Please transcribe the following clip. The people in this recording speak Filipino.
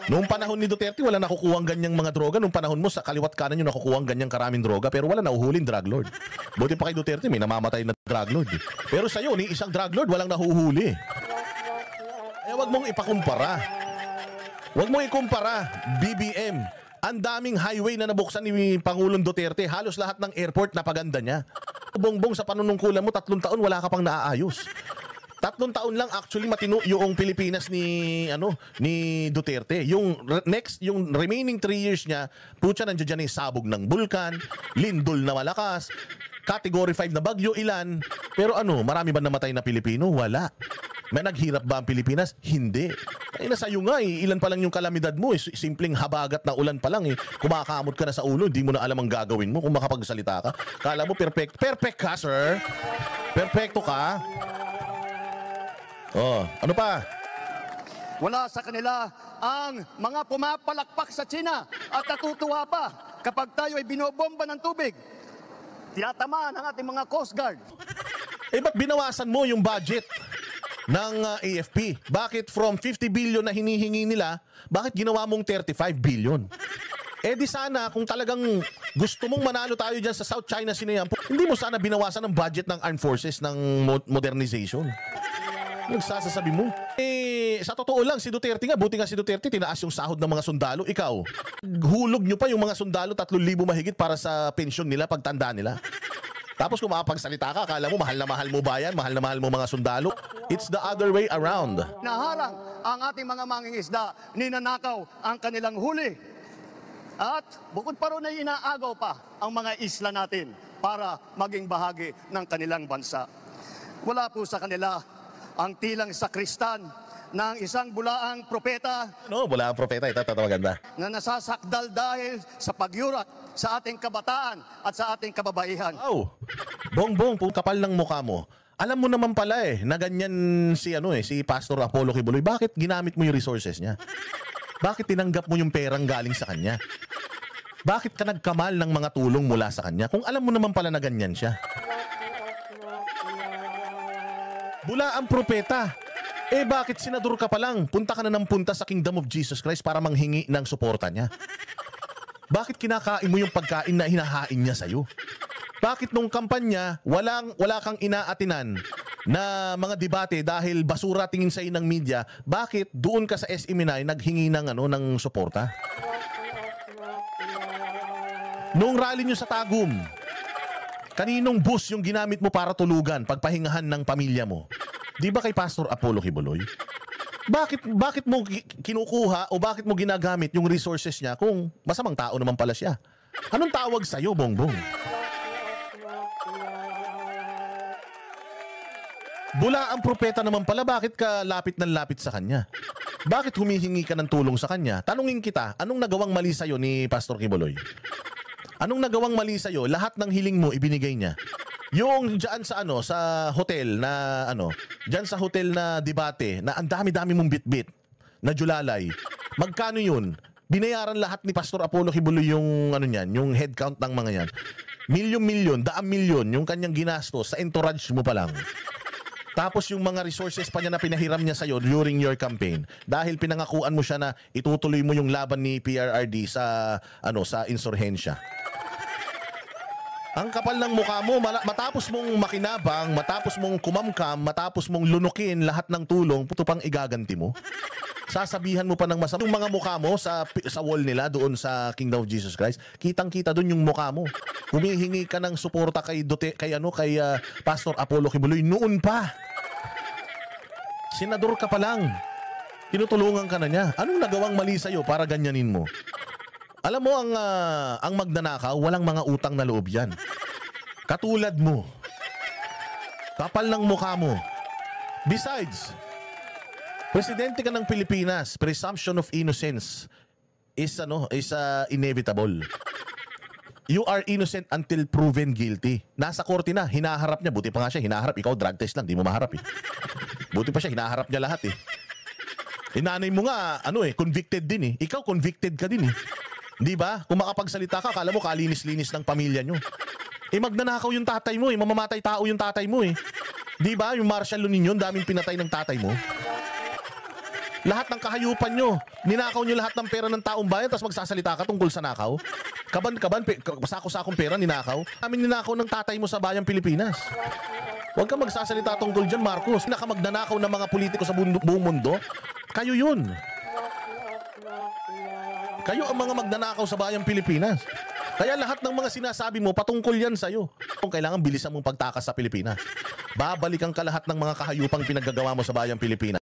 Noong panahon ni Duterte, wala nakukuhang ganyang mga droga. Noong panahon mo, sa kaliwat kanan yung nakukuhang ganyang karaming droga, pero wala nahuhuling drug lord. Buti pa kay Duterte, may namamatay na drug lord. Pero sa'yo, ni isang drug lord, walang nahuhuli. Eh, wag mong ipakumpara. Wag mong ikumpara, BBM. Ang daming highway na nabuksan ni Pangulong Duterte. Halos lahat ng airport napaganda niya. Bongbong, sa panunungkulan mo, 3 taon wala ka pang naaayos. 3 taon lang actually matino yung Pilipinas ni Duterte. Yung remaining 3 years niya, putya nandiyan dyan yung sabog ng bulkan, lindol na malakas, category 5 na bagyo, ilan. Pero marami ba namatay na Pilipino? Wala. May naghirap ba ang Pilipinas? Hindi. Ay, nasa'yo nga ilan pa lang yung kalamidad mo. Simpleng habagat na ulan pa lang kumakamot ka na sa ulo, hindi mo na alam ang gagawin mo kung makapagsalita ka. Kala mo perfect. Perfect ka, sir. Perfecto ka. Oh, ano pa? Wala sa kanila ang mga pumapalakpak sa China at natutuwa pa kapag tayo ay binobomba ng tubig. Tinatamaan ang ating mga Coast Guard. Ba't binawasan mo yung budget ng AFP? Bakit from 50 billion na hinihingi nila, bakit ginawa mong 35 billion? Di sana kung talagang gusto mong manalo tayo dyan sa South China Sea, hindi mo sana binawasan ang budget ng armed forces ng modernization. Nagsasasabi mo. Sa totoo lang, si Duterte nga, buti nga si Duterte, tinaas yung sahod ng mga sundalo. Ikaw, hulog nyo pa yung mga sundalo 3,000 mahigit para sa pensyon nila, pagtanda nila. Tapos kung makapagsalita ka, akala mo mahal na mahal mo bayan, mahal na mahal mo mga sundalo. It's the other way around. Naharang ang ating mga mangingisda, ninanakaw ang kanilang huli. At bukod pa ron ay inaagaw pa ang mga isla natin para maging bahagi ng kanilang bansa. Wala po sa kanila ang tilang sakristan ng isang bulaang propeta. Bulaang propeta, ito maganda. Na nasasakdal dahil sa pagyurak sa ating kabataan at sa ating kababaihan. Wow! Bongbong, kapal ng mukha mo. Alam mo naman pala na ganyan si Pastor Apollo Kibuloy. Bakit ginamit mo yung resources niya? Bakit tinanggap mo yung perang galing sa kanya? Bakit ka nagkamal ng mga tulong mula sa kanya? Kung alam mo naman pala na ganyan siya. Bula ang propeta. Bakit senador ka pa lang? Punta ka na ng punta sa Kingdom of Jesus Christ para manghingi ng suporta niya. Bakit kinakain mo yung pagkain na hinahain niya sa'yo? Bakit nung kampanya, wala kang inaatinan na mga debate dahil basura tingin sa'yo ng media? Bakit doon ka sa SMNI naghingi ng suporta? Nung rally nyo sa Tagum, kaninong bus yung ginamit mo para tulugan, pagpahingahan ng pamilya mo? Di ba kay Pastor Apollo Kibuloy? Bakit mo kinukuha o bakit mo ginagamit yung resources niya kung masamang tao naman pala siya? Anong tawag sa'yo, Bongbong? Bula ang propeta naman pala, bakit ka lapit ng lapit sa kanya? Bakit humihingi ka ng tulong sa kanya? Tanungin kita, anong nagawang mali sa'yo ni Pastor Kibuloy? Anong nagawang mali sa'yo? Lahat ng hiling mo ibinigay niya. Yung dyan sa hotel na dyan sa hotel na debate na ang dami-dami mong bitbit na julalay. Magkano yun? Binayaran lahat ni Pastor Apollo Kibuloy yung yung head count ng mga yan. Milyon-milyon, daan-milyon yung kanyang ginastos sa entourage mo pa lang. Tapos yung mga resources pa niya na pinahiram niya sa'yo during your campaign. Dahil pinangakuan mo siya na itutuloy mo yung laban ni PRRD sa insurhensya. Ang kapal ng mukha mo, matapos mong makinabang, matapos mong kumamkam, matapos mong lunukin lahat ng tulong, puto pang igaganti mo. Sasabihan mo pa ng masama. Yung mga mukha mo sa wall nila doon sa Kingdom of Jesus Christ, kitang-kita doon yung mukha mo. Humihingi ka ng suporta kay Pastor Apollo Kibuloy noon pa. Senador ka pa lang. Tinutulungan ka na niya. Anong nagawang mali sa'yo para ganyanin mo? Alam mo, ang magnanakaw, walang mga utang na loob yan. Katulad mo. Kapal ng mukha mo. Besides, presidente ka ng Pilipinas, presumption of innocence is inevitable. You are innocent until proven guilty. Nasa korte na, hinaharap niya. Buti pa nga siya, hinaharap. Ikaw, drug test lang, di mo maharap Buti pa siya, hinaharap niya lahat Nanay mo nga, convicted din Ikaw, convicted ka din Di ba? Kung makapagsalita ka, akala mo kalinis-linis ng pamilya nyo. Magnanakaw yung tatay mo mamamatay tao yung tatay mo Di ba? Yung martial law ninyo, daming pinatay ng tatay mo. Lahat ng kahayupan nyo, ninakaw nyo lahat ng pera ng taong bayan, tapos magsasalita ka tungkol sa nakaw? Kaban, sako-sakong pera, ninakaw? Amin ninakaw ng tatay mo sa bayang Pilipinas. Huwag ka magsasalita tungkol dyan, Marcos. Nakamagnanakaw ng mga politiko sa buong mundo. Kayo yun. Kayo ang mga magnanakaw sa bayang Pilipinas. Kaya lahat ng mga sinasabi mo, patungkol yan sa'yo. Kung kailangan bilisan mong pagtakas sa Pilipinas. Babalikan ka lahat ng mga kahayupang pinaggagawa mo sa bayang Pilipinas.